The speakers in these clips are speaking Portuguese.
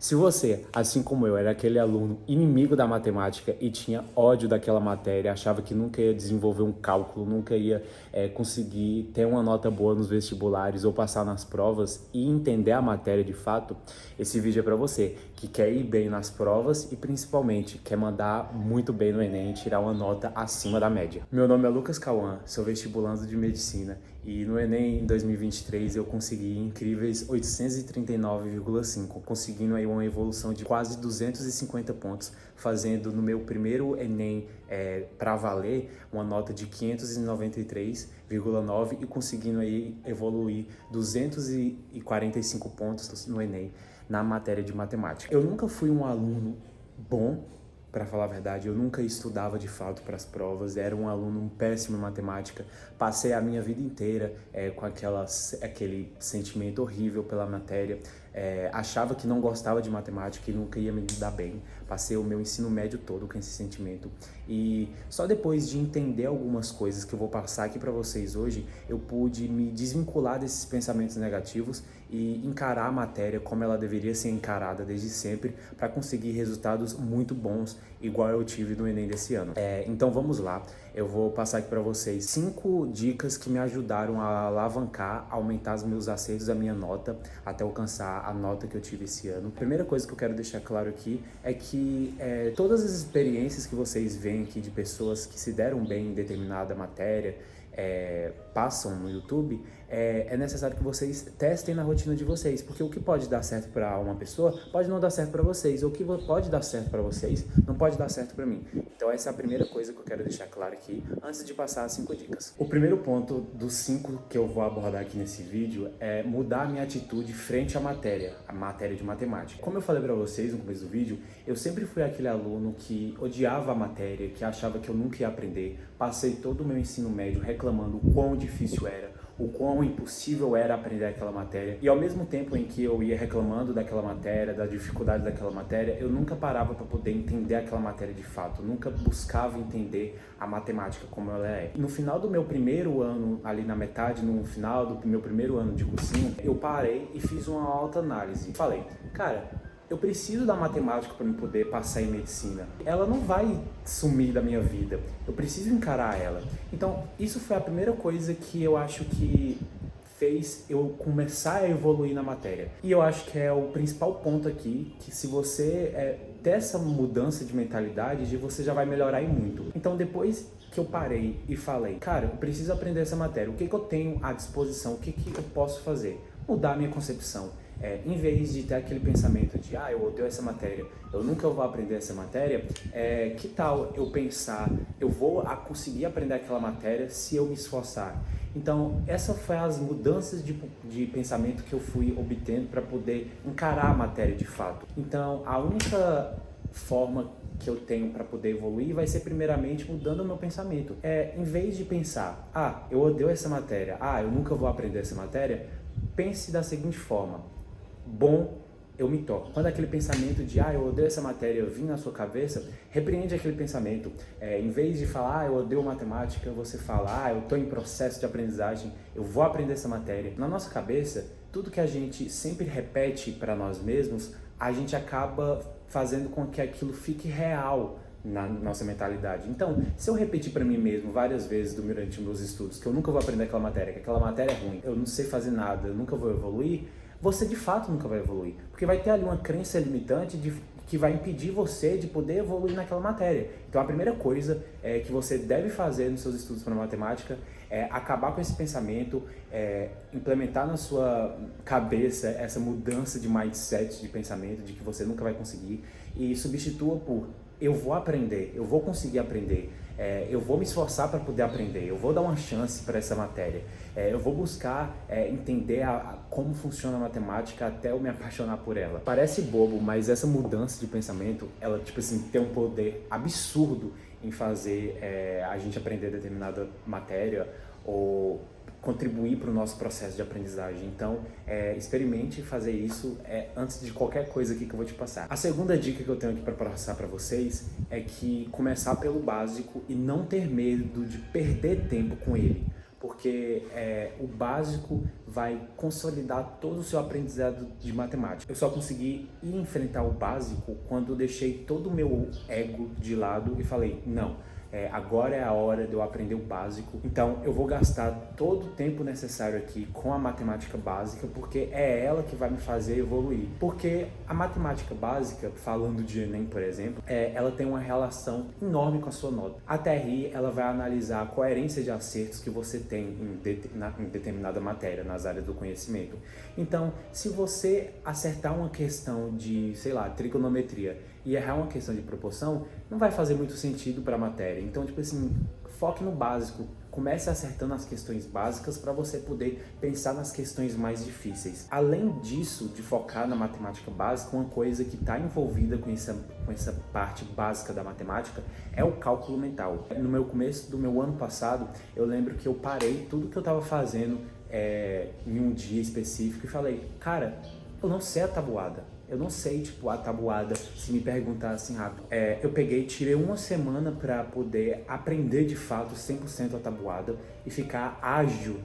Se você, assim como eu, era aquele aluno inimigo da matemática e tinha ódio daquela matéria, achava que nunca ia desenvolver um cálculo, nunca ia conseguir ter uma nota boa nos vestibulares ou passar nas provas e entender a matéria de fato, esse vídeo é para você que quer ir bem nas provas e principalmente quer mandar muito bem no Enem e tirar uma nota acima da média. Meu nome é Lucas Cauã, sou vestibulando de medicina e no Enem em 2023 eu consegui incríveis 839,5, conseguindo aí uma evolução de quase 250 pontos, fazendo no meu primeiro Enem para valer uma nota de 593,9 e conseguindo aí evoluir 245 pontos no Enem na matéria de matemática. Eu nunca fui um aluno bom, para falar a verdade, eu nunca estudava de fato para as provas, era um aluno péssimo em matemática, passei a minha vida inteira com aquele sentimento horrível pela matéria, achava que não gostava de matemática e nunca ia me dar bem, passei o meu ensino médio todo com esse sentimento e só depois de entender algumas coisas que eu vou passar aqui para vocês hoje, eu pude me desvincular desses pensamentos negativos e encarar a matéria como ela deveria ser encarada desde sempre para conseguir resultados muito bons, igual eu tive no Enem desse ano. Então vamos lá, eu vou passar aqui para vocês 5 dicas que me ajudaram a alavancar, aumentar os meus acertos, a minha nota, até alcançar a nota que eu tive esse ano. A primeira coisa que eu quero deixar claro aqui é que todas as experiências que vocês veem aqui de pessoas que se deram bem em determinada matéria, passam no YouTube, é necessário que vocês testem na rotina de vocês, porque o que pode dar certo para uma pessoa pode não dar certo para vocês, ou o que pode dar certo para vocês não pode dar certo para mim. Então essa é a primeira coisa que eu quero deixar claro aqui, antes de passar as 5 dicas. O primeiro ponto dos 5 que eu vou abordar aqui nesse vídeo é mudar a minha atitude frente à matéria, a matéria de matemática. Como eu falei para vocês no começo do vídeo, eu sempre fui aquele aluno que odiava a matéria, que achava que eu nunca ia aprender, passei todo o meu ensino médio reclamando o quão difícil era, o quão impossível era aprender aquela matéria, e ao mesmo tempo em que eu ia reclamando daquela matéria, da dificuldade daquela matéria, eu nunca parava para poder entender aquela matéria de fato, nunca buscava entender a matemática como ela é. No final do meu primeiro ano, ali na metade, no final do meu primeiro ano de cursinho, eu parei e fiz uma autoanálise. Falei, cara, eu preciso da matemática para me poder passar em medicina. Ela não vai sumir da minha vida. Eu preciso encarar ela. Então, isso foi a primeira coisa que eu acho que fez eu começar a evoluir na matéria. E eu acho que é o principal ponto aqui, que se você ter essa mudança de mentalidade, você já vai melhorar e muito. Então, depois que eu parei e falei, cara, eu preciso aprender essa matéria, o que eu tenho à disposição, o que eu posso fazer? Mudar a minha concepção. Em vez de ter aquele pensamento de eu odeio essa matéria, eu nunca vou aprender essa matéria, que tal eu pensar, eu vou conseguir aprender aquela matéria se eu me esforçar? Então, essas foram as mudanças de pensamento que eu fui obtendo para poder encarar a matéria de fato. Então, a única forma que eu tenho para poder evoluir vai ser primeiramente mudando o meu pensamento. Em vez de pensar, eu odeio essa matéria, eu nunca vou aprender essa matéria, pense da seguinte forma: bom, eu me torno. Quando aquele pensamento de eu odeio essa matéria vir na sua cabeça, repreende aquele pensamento. Em vez de falar eu odeio matemática, você fala eu estou em processo de aprendizagem, eu vou aprender essa matéria. Na nossa cabeça, tudo que a gente sempre repete para nós mesmos, a gente acaba fazendo com que aquilo fique real na nossa mentalidade. Então, se eu repetir para mim mesmo várias vezes durante meus estudos que eu nunca vou aprender aquela matéria, que aquela matéria é ruim, eu não sei fazer nada, eu nunca vou evoluir, você de fato nunca vai evoluir, porque vai ter ali uma crença limitante que vai impedir você de poder evoluir naquela matéria. Então a primeira coisa que você deve fazer nos seus estudos para matemática é acabar com esse pensamento, implementar na sua cabeça essa mudança de mindset, de pensamento, de que você nunca vai conseguir, e substitua por eu vou aprender, eu vou conseguir aprender, eu vou me esforçar para poder aprender, eu vou dar uma chance para essa matéria, eu vou buscar entender como funciona a matemática até eu me apaixonar por ela. Parece bobo, mas essa mudança de pensamento, ela tem um poder absurdo em fazer a gente aprender determinada matéria ou contribuir para o nosso processo de aprendizagem. Então, experimente fazer isso antes de qualquer coisa aqui que eu vou te passar. A segunda dica que eu tenho aqui para passar para vocês é que começar pelo básico e não ter medo de perder tempo com ele. porque o básico vai consolidar todo o seu aprendizado de matemática. Eu só consegui enfrentar o básico quando eu deixei todo o meu ego de lado e falei, não, agora é a hora de eu aprender o básico, então eu vou gastar todo o tempo necessário aqui com a matemática básica, porque é ela que vai me fazer evoluir. Porque a matemática básica, falando de Enem, por exemplo, ela tem uma relação enorme com a sua nota. A TRI, ela vai analisar a coerência de acertos que você tem em determinada matéria, nas áreas do conhecimento. Então, se você acertar uma questão de, sei lá, trigonometria e errar uma questão de proporção, não vai fazer muito sentido para a matéria. Então, tipo assim, foque no básico. Comece acertando as questões básicas para você poder pensar nas questões mais difíceis. Além disso, de focar na matemática básica, uma coisa que está envolvida com essa parte básica da matemática é o cálculo mental. No meu começo do meu ano passado, eu lembro que eu parei tudo que eu estava fazendo em um dia específico e falei, cara, eu não sei a tabuada. Eu não sei, tipo, a tabuada, se me perguntar assim rápido. Eu tirei uma semana para poder aprender de fato 100% a tabuada e ficar ágil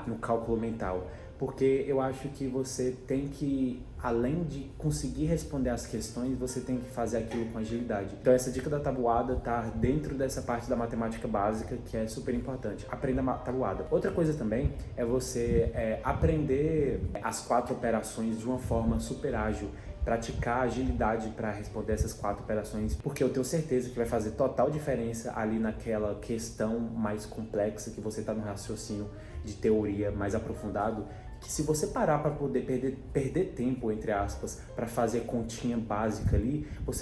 no cálculo mental. Porque eu acho que você tem que, além de conseguir responder as questões, você tem que fazer aquilo com agilidade. Então essa dica da tabuada tá dentro dessa parte da matemática básica, que é super importante. Aprenda a tabuada. Outra coisa também é você aprender as 4 operações de uma forma super ágil. Praticar agilidade para responder essas 4 operações, porque eu tenho certeza que vai fazer total diferença ali naquela questão mais complexa que você está no raciocínio de teoria mais aprofundado, que se você parar para poder perder tempo, entre aspas, para fazer continha básica ali, o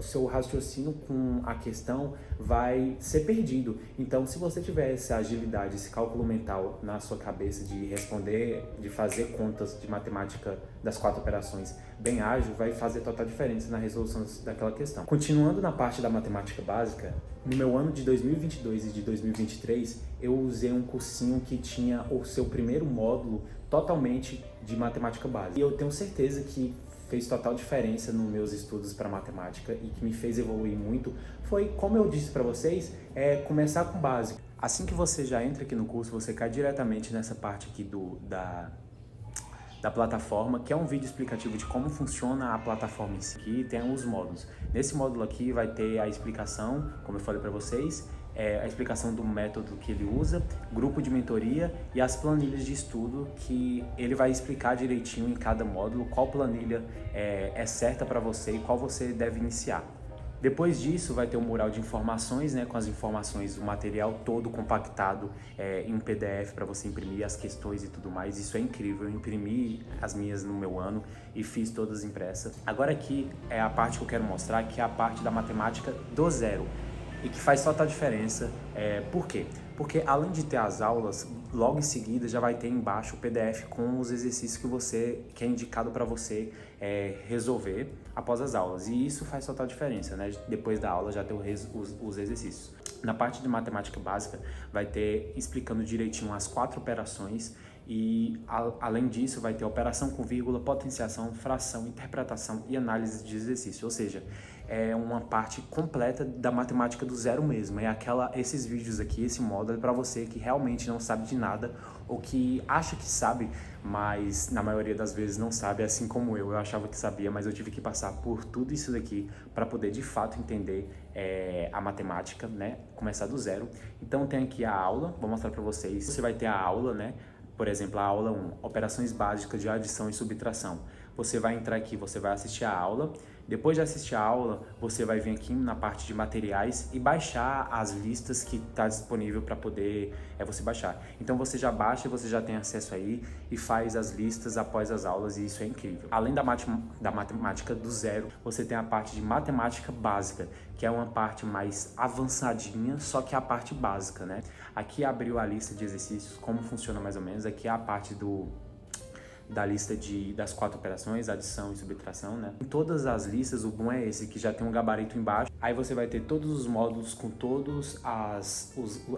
seu raciocínio com a questão vai ser perdido. Então, se você tiver essa agilidade, esse cálculo mental na sua cabeça de responder, de fazer contas de matemática das 4 operações bem ágil, vai fazer total diferença na resolução daquela questão. Continuando na parte da matemática básica, no meu ano de 2022 e de 2023, eu usei um cursinho que tinha o seu primeiro módulo totalmente de matemática básica. E eu tenho certeza que fez total diferença nos meus estudos para matemática e que me fez evoluir muito foi, como eu disse para vocês, começar com o básico. Assim que você já entra aqui no curso, você cai diretamente nessa parte aqui da plataforma, que é um vídeo explicativo de como funciona a plataforma em si. Aqui tem os módulos. Nesse módulo aqui vai ter a explicação, como eu falei para vocês, a explicação do método que ele usa, grupo de mentoria e as planilhas de estudo que ele vai explicar direitinho em cada módulo, qual planilha é certa para você e qual você deve iniciar. Depois disso vai ter um mural de informações, né, com as informações do material todo compactado em um PDF para você imprimir as questões e tudo mais. Isso é incrível, eu imprimi as minhas no meu ano e fiz todas impressas. Agora aqui é a parte que eu quero mostrar, que é a parte da matemática do zero e que faz total diferença. Por quê? Porque além de ter as aulas, logo em seguida já vai ter embaixo o PDF com os exercícios que é indicado para você resolver após as aulas. E isso faz total diferença, né? Depois da aula já ter os exercícios. Na parte de matemática básica vai ter explicando direitinho as 4 operações e além disso vai ter operação com vírgula, potenciação, fração, interpretação e análise de exercício, ou seja, é uma parte completa da matemática do zero mesmo. Esses vídeos aqui, esse módulo é para você que realmente não sabe de nada ou que acha que sabe, mas na maioria das vezes não sabe, assim como eu achava que sabia, mas eu tive que passar por tudo isso daqui para poder de fato entender a matemática, né? Começar do zero. Então tem aqui a aula, vou mostrar para vocês. Você vai ter a aula, né? Por exemplo, a aula 1, operações básicas de adição e subtração. Você vai entrar aqui, você vai assistir a aula. Depois de assistir a aula, você vai vir aqui na parte de materiais e baixar as listas que está disponível para poder você baixar. Então você já baixa, você já tem acesso aí e faz as listas após as aulas e isso é incrível. Além da matemática do zero, você tem a parte de matemática básica, que é uma parte mais avançadinha, só que é a parte básica, né? Aqui abriu a lista de exercícios, como funciona mais ou menos. Aqui é a parte da lista das 4 operações, adição e subtração, né? Em todas as listas, o bom é esse, que já tem um gabarito embaixo. Aí você vai ter todos os módulos com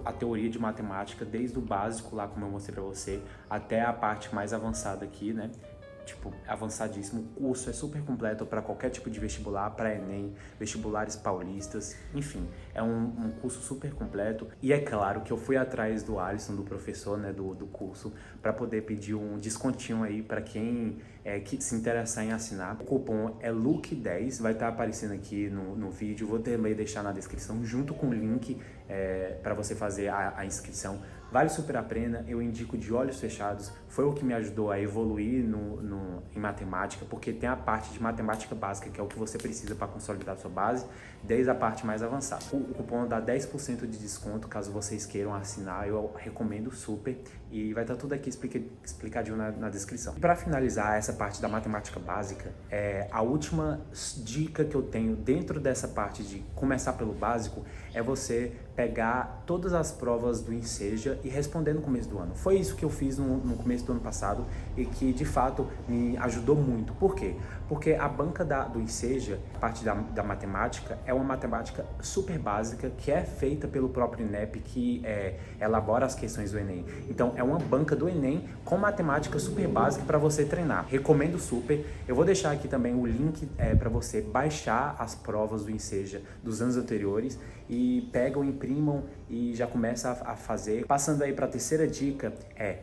a teoria de matemática, desde o básico lá, como eu mostrei pra você, até a parte mais avançada aqui, né? tipo, avançadíssimo. O curso é super completo para qualquer tipo de vestibular, para Enem, vestibulares paulistas, enfim, é um curso super completo. E é claro que eu fui atrás do Alisson, do professor, né, do curso, para poder pedir um descontinho aí para quem que se interessar em assinar. O cupom é LUC10, vai estar aparecendo aqui no vídeo, vou também deixar na descrição, junto com o link para você fazer a inscrição. Vale super a pena, eu indico de olhos fechados, foi o que me ajudou a evoluir em matemática, porque tem a parte de matemática básica, que é o que você precisa para consolidar a sua base, desde a parte mais avançada. O cupom dá 10% de desconto, caso vocês queiram assinar, eu recomendo super, e vai estar tudo aqui explicadinho na descrição. Para finalizar essa parte da matemática básica, a última dica que eu tenho dentro dessa parte de começar pelo básico é você pegar todas as provas do Enseja e responder no começo do ano. Foi isso que eu fiz no começo do ano passado e que, de fato, me ajudou muito. Por quê? Porque a banca do Enseja, a parte da matemática, é uma matemática super básica que é feita pelo próprio INEP, que elabora as questões do Enem. Então, é uma banca do Enem com matemática super básica para você treinar. Recomendo super. Eu vou deixar aqui também o link para você baixar as provas do Enseja dos anos anteriores e pegam, imprimam e já começa a fazer. Passando aí para a terceira dica,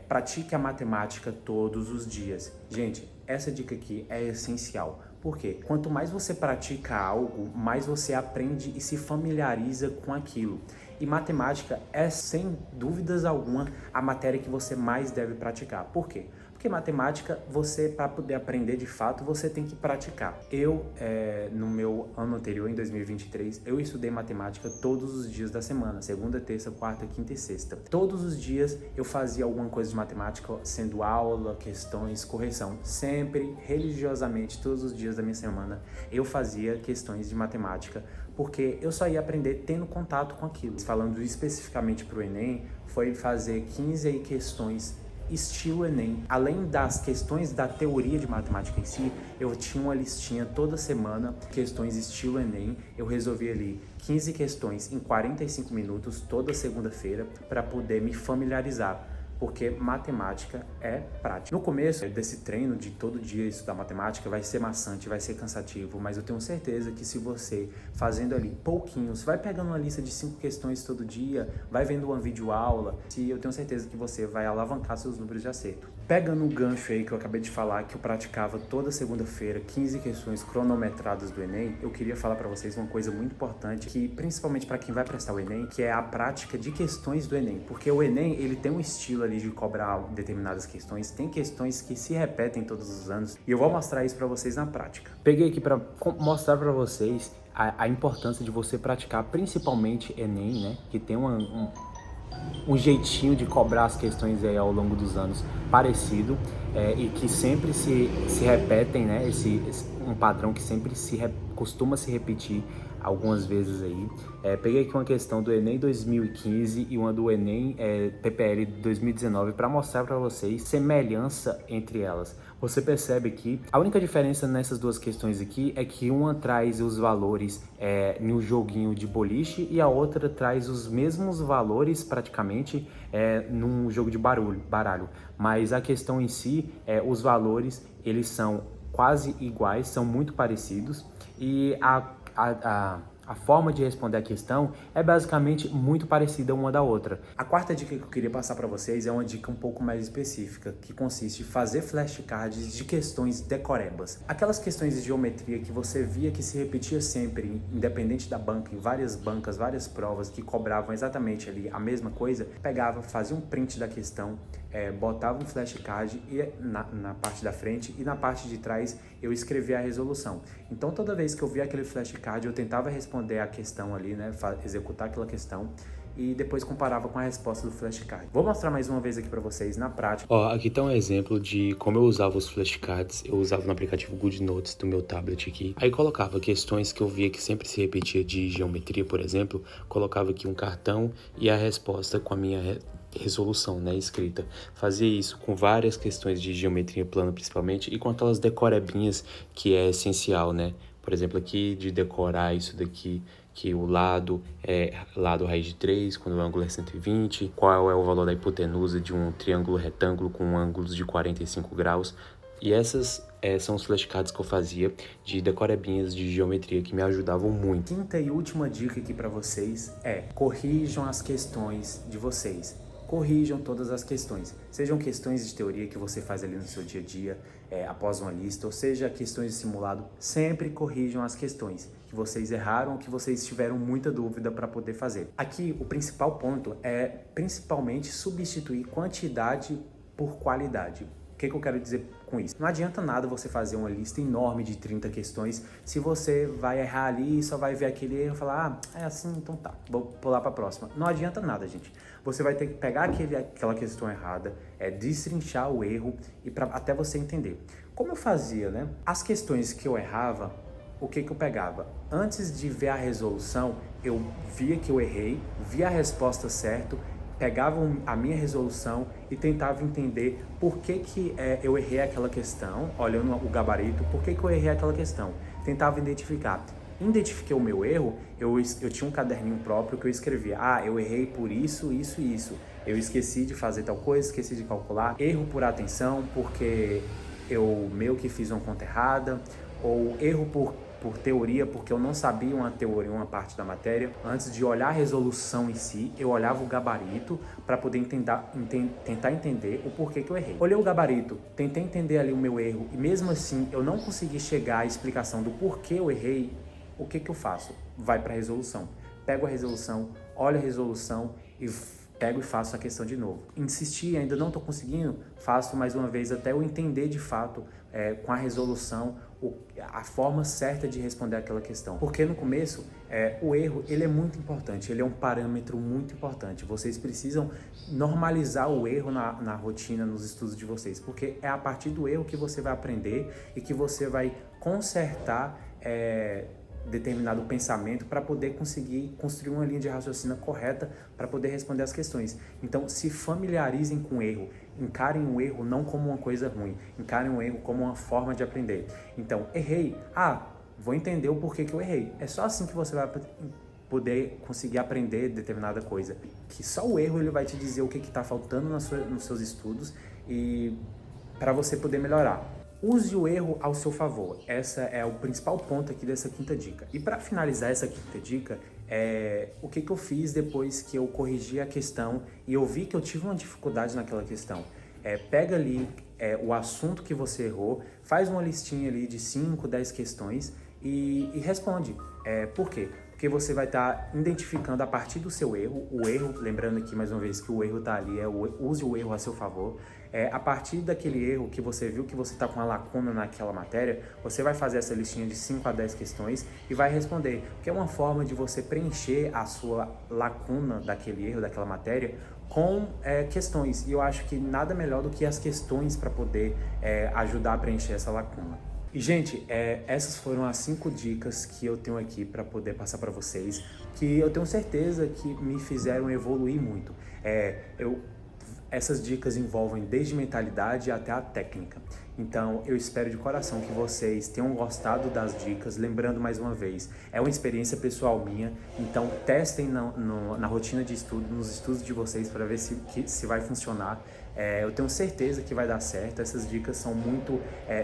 pratique a matemática todos os dias. Gente, essa dica aqui é essencial. Por quê? Quanto mais você pratica algo, mais você aprende e se familiariza com aquilo. E matemática é, sem dúvidas alguma, a matéria que você mais deve praticar. Por quê? Porque matemática, para poder aprender de fato, você tem que praticar. Eu, no meu ano anterior, em 2023, eu estudei matemática todos os dias da semana, segunda, terça, quarta, quinta e sexta. Todos os dias eu fazia alguma coisa de matemática, sendo aula, questões, correção. Sempre, religiosamente, todos os dias da minha semana, eu fazia questões de matemática, porque eu só ia aprender tendo contato com aquilo. Falando especificamente para o Enem, foi fazer 15 questões estilo Enem. Além das questões da teoria de matemática em si, eu tinha uma listinha toda semana, questões estilo Enem. Eu resolvi ali 15 questões em 45 minutos, toda segunda-feira, para poder me familiarizar. Porque matemática é prática. No começo desse treino de todo dia estudar matemática vai ser maçante, vai ser cansativo, mas eu tenho certeza que se você fazendo ali pouquinhos, vai pegando uma lista de 5 questões todo dia, vai vendo uma videoaula, eu tenho certeza que você vai alavancar seus números de acerto. Pegando o gancho aí que eu acabei de falar, que eu praticava toda segunda-feira 15 questões cronometradas do Enem, eu queria falar para vocês uma coisa muito importante, que principalmente para quem vai prestar o Enem, que é a prática de questões do Enem, porque o Enem, ele tem um estilo ali de cobrar determinadas questões, tem questões que se repetem todos os anos, e eu vou mostrar isso para vocês na prática. Peguei aqui para mostrar para vocês a importância de você praticar, principalmente Enem, né, que tem um jeitinho de cobrar as questões aí ao longo dos anos parecido, e que sempre se repetem, né, um padrão que sempre costuma se repetir algumas vezes aí. Peguei aqui uma questão do Enem 2015 e uma do Enem PPL 2019 para mostrar para vocês semelhança entre elas. Você percebe que a única diferença nessas duas questões aqui é que uma traz os valores no joguinho de boliche e a outra traz os mesmos valores praticamente num jogo de baralho. Mas a questão em si, os valores, eles são quase iguais, são muito parecidos, e a forma de responder a questão é basicamente muito parecida uma da outra. A quarta dica que eu queria passar para vocês é uma dica um pouco mais específica, que consiste em fazer flashcards de questões decorebas. Aquelas questões de geometria que você via que se repetia sempre, independente da banca, em várias bancas, várias provas que cobravam exatamente ali a mesma coisa, pegava, fazia um print da questão, botava um flashcard na parte da frente, e na parte de trás eu escrevia a resolução. Então toda vez que eu via aquele flashcard eu tentava responder a questão ali, né, executar aquela questão, e depois comparava com a resposta do flashcard. Vou mostrar mais uma vez aqui para vocês na prática. Ó, aqui tá um exemplo de como eu usava os flashcards. Eu usava no aplicativo GoodNotes do meu tablet aqui. Aí colocava questões que eu via que sempre se repetia de geometria, por exemplo. Colocava aqui um cartão e a resposta com a minha resolução, né, escrita. Fazia isso com várias questões de geometria plana, principalmente, e com aquelas decorebinhas que é essencial, né? Por exemplo, aqui de decorar isso daqui, que o lado é lado raiz de 3, quando o ângulo é 120, qual é o valor da hipotenusa de um triângulo retângulo com ângulos de 45 graus. E essas são os flashcards que eu fazia de decorebinhas de geometria que me ajudavam muito. Quinta e última dica aqui para vocês é: corrijam as questões de vocês. Corrijam todas as questões. Sejam questões de teoria que você faz ali no seu dia a dia, após uma lista, ou seja, questões de simulado, sempre corrijam as questões que vocês erraram, que vocês tiveram muita dúvida para poder fazer. Aqui, o principal ponto é principalmente substituir quantidade por qualidade. O que eu quero dizer com isso? Não adianta nada você fazer uma lista enorme de 30 questões se você vai errar ali e só vai ver aquele erro e falar: ah, é assim, então tá, vou pular para a próxima. Não adianta nada, gente. Você vai ter que pegar aquela questão errada, destrinchar o erro e até você entender. Como eu fazia, né? As questões que eu errava, o que eu pegava? Antes de ver a resolução, eu via que eu errei, via a resposta certa, pegava a minha resolução e tentava entender por que eu errei aquela questão, olhando o gabarito, por que eu errei aquela questão. Tentava identificar. Identifiquei o meu erro, eu tinha um caderninho próprio que eu escrevia: ah, eu errei por isso, isso e isso. Eu esqueci de fazer tal coisa, esqueci de calcular. Erro por atenção, porque eu meio que fiz uma conta errada. Ou erro por teoria, porque eu não sabia uma teoria, uma parte da matéria. Antes de olhar a resolução em si, eu olhava o gabarito para poder tentar entender o porquê que eu errei. Olhei o gabarito, tentei entender ali o meu erro e mesmo assim eu não consegui chegar à explicação do porquê eu errei. O que eu faço? Vai para a resolução. Pego a resolução, olho a resolução e pego e faço a questão de novo. Insistir, ainda não estou conseguindo, faço mais uma vez até eu entender de fato, com a resolução, a forma certa de responder aquela questão. Porque no começo, o erro ele é muito importante, ele é um parâmetro muito importante. Vocês precisam normalizar o erro na rotina, nos estudos de vocês, porque é a partir do erro que você vai aprender e que você vai consertar determinado pensamento para poder conseguir construir uma linha de raciocínio correta para poder responder as questões. Então, se familiarizem com o erro, encarem o erro não como uma coisa ruim, encarem o erro como uma forma de aprender. Então, errei, vou entender o porquê que eu errei. É só assim que você vai poder conseguir aprender determinada coisa. Que só o erro ele vai te dizer o que está faltando nos seus estudos e para você poder melhorar. Use o erro ao seu favor. Essa é o principal ponto aqui dessa quinta dica. E para finalizar essa quinta dica, o que eu fiz depois que eu corrigi a questão e eu vi que eu tive uma dificuldade naquela questão. Pega ali o assunto que você errou, faz uma listinha ali de 5, 10 questões e responde. Por quê? Porque você vai estar identificando a partir do seu erro, lembrando aqui mais uma vez que o erro está ali, use o erro a seu favor. A partir daquele erro que você viu que você está com uma lacuna naquela matéria, você vai fazer essa listinha de 5 a 10 questões e vai responder, que é uma forma de você preencher a sua lacuna daquele erro, daquela matéria, com questões. E eu acho que nada melhor do que as questões para poder ajudar a preencher essa lacuna. E, gente, essas foram as 5 dicas que eu tenho aqui para poder passar para vocês, que eu tenho certeza que me fizeram evoluir muito. Essas dicas envolvem desde mentalidade até a técnica. Então, eu espero de coração que vocês tenham gostado das dicas. Lembrando mais uma vez, é uma experiência pessoal minha, então testem na rotina de estudo, nos estudos de vocês para ver se vai funcionar. Eu tenho certeza que vai dar certo. Essas dicas são muito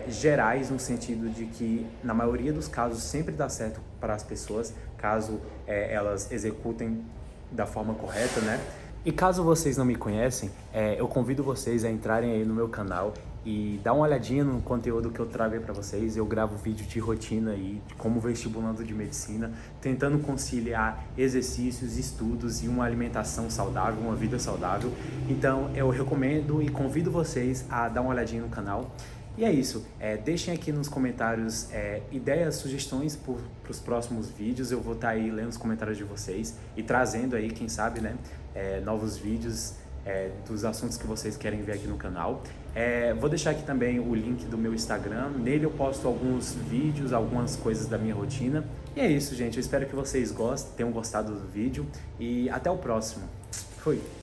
gerais, no sentido de que, na maioria dos casos, sempre dá certo para as pessoas, caso elas executem da forma correta, né? E caso vocês não me conhecem, eu convido vocês a entrarem aí no meu canal e dar uma olhadinha no conteúdo que eu trago aí para vocês. Eu gravo vídeo de rotina aí, como vestibulando de medicina, tentando conciliar exercícios, estudos e uma alimentação saudável, uma vida saudável. Então eu recomendo e convido vocês a dar uma olhadinha no canal. E é isso, deixem aqui nos comentários ideias, sugestões para os próximos vídeos. Eu vou estar aí lendo os comentários de vocês e trazendo aí, quem sabe, né, novos vídeos dos assuntos que vocês querem ver aqui no canal. Vou deixar aqui também o link do meu Instagram, nele eu posto alguns vídeos, algumas coisas da minha rotina. E é isso, gente, eu espero que vocês tenham gostado do vídeo e até o próximo. Fui!